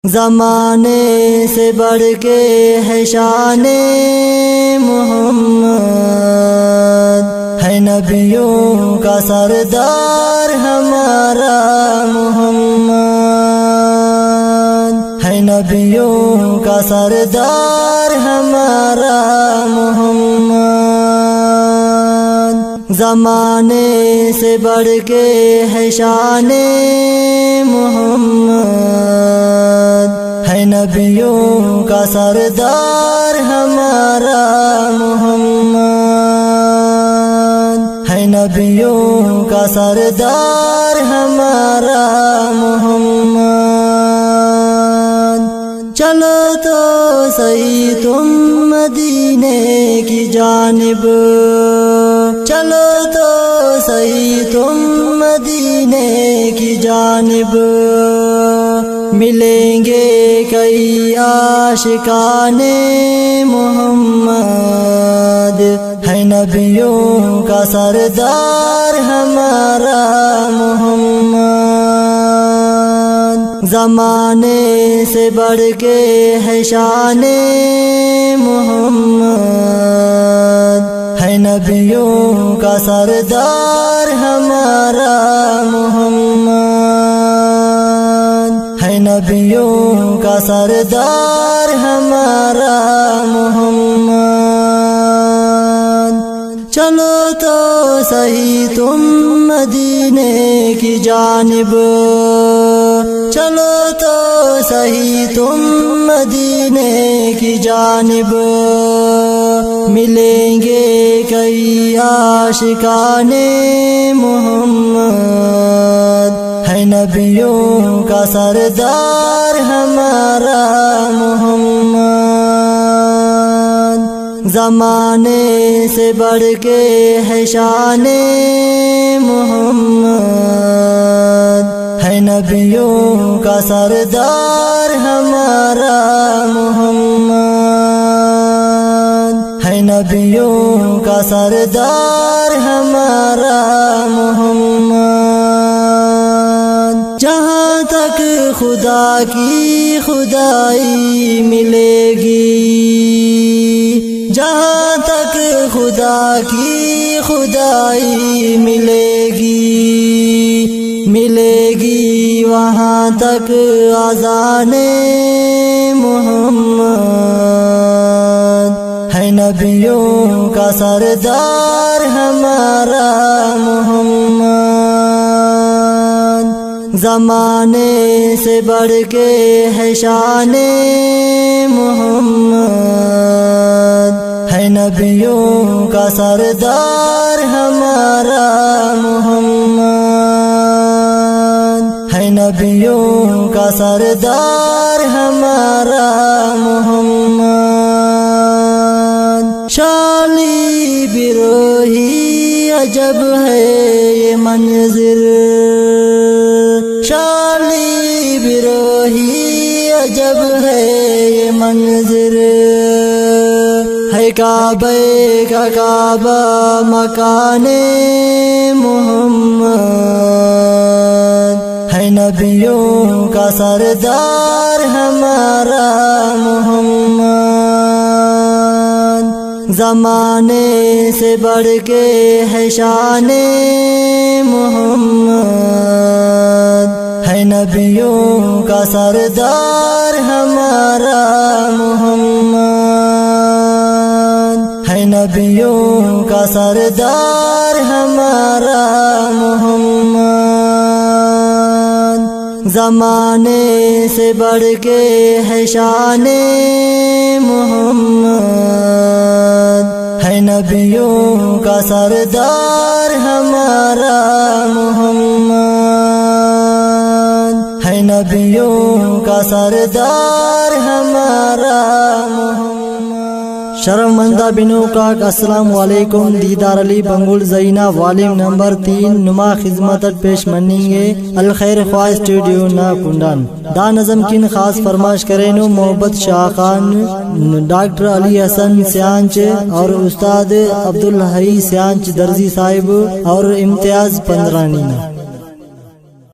زمانے سے بڑھ کے ہے شان محمد، ہے نبیوں کا سردار ہمارا محمد، ہے نبیوں کا سردار ہمارا محمد۔ زمانے سے بڑھ کے ہے شان محمد، ہے نبیوں کا سردار ہمارا محمد، ہے نبیوں کا سردار ہمارا محمد۔ چلو تو صحیح تم مدینے کی جانب، چلو تو صحیح تم مدینے کی جانب، ملیں گے کئی عاشقان محمد، ہے نبیوں کا سردار ہمارا محمد۔ زمانے سے بڑھ کے ہے شان محمد، ہے نبیوں کا سردار ہمارا محمد، ہے نبیوں کا سردار ہمارا محمد۔ چلو تو صحیح تم مدینے کی جانب، چلو تو صحیح تم مدینے کی جانب، ملیں گے کئی عاشقان محمد، ہے نبیوں کا سردار ہمارا محمد۔ زمانے سے بڑھ کے ہے شان محمد، ہے نبیوں کا سردار ہمارا محمد، ہے نبیوں کا سردار ہمارا محمد۔ جہاں تک خدا کی خدائی ملے گی، جہاں تک خدا کی خدائی ملے گی، ملے گی وہاں تک اذان محمد، ہے نبیوں کا سردار ہمارا محمد۔ زمانے سے بڑھ کے ہے شان محمد، ہے نبیوں کا سردار ہمارا محمد، ہے نبیوں کا سردار ہمارا محمد۔ شالی بروہی عجب ہے یہ منظر، شالی بروہی عجب ہے یہ منظر، ہے کعبہ کا کعبہ مکان محمد، ہے نبیوں کا سردار ہمارا محمد۔ زمانے سے بڑھ کے ہے شان محمد، ہے نبیوں کا سردار ہمارا محمد، ہے نبیوں کا سردار ہمارا محمد۔ زمانے سے بڑھ کے ہے شان محمد، ہے نبیوں کا سردار ہمارا محمد، ہے نبیوں کا سردار ہمارا محمد۔ شرمندہ بنو کاک السلام علیکم، دیدار علی بنگول زینہ والیم نمبر 3 نما خدمت پیش مننگے الخیر خواہ اسٹوڈیو نا کنڈان۔ دا نظم کن خاص فرمائش کرینو محبت شاہ خان، ڈاکٹر علی حسن سیانچ اور استاد عبدالحی سیانچ درزی صاحب اور امتیاز پندرانی۔